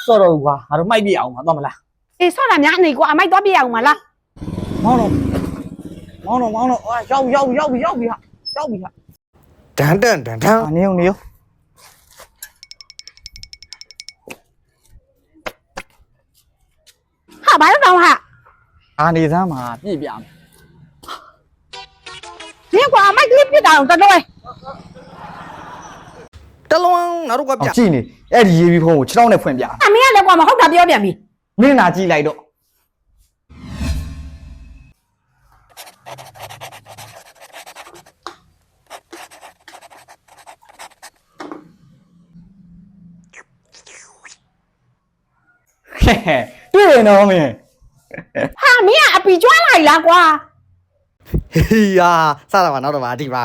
ဆော့တော့ကွာငါတို့မိုက်ပြအောင်မသွားမလား အေးဆော့တာများနေကွာအမိုက်တော့ပြရအောင်မလား မောင်းတော့အာရောက်ပြီဟာရောက်ပြီဟာ တန်တန် နေုံဟာဘာလို့တော့ဟာ အာနေစမ်းမှာပြည့်ပြမယ် နင်ကွာအမိုက်ကလေးပြတာအောင်တတော် တလုံးနောက်တော့ကပြ ကြည့်နေအဲ့ဒီရေးပြီးဖုံးကို6တောင်းနဲ့ဖွင့်ပြ အမေကလည်းကွာမဟုတ်တာပြောပြန်ပြီ မင်းနာကြည့်လိုက်တော့တွေ့ရင်တော့မင်း ဟာမင်းကအပီကျွမ်းလိုက်လားကွာ ဟေးယာစတာပါနောက်တော့ပါဒီပါ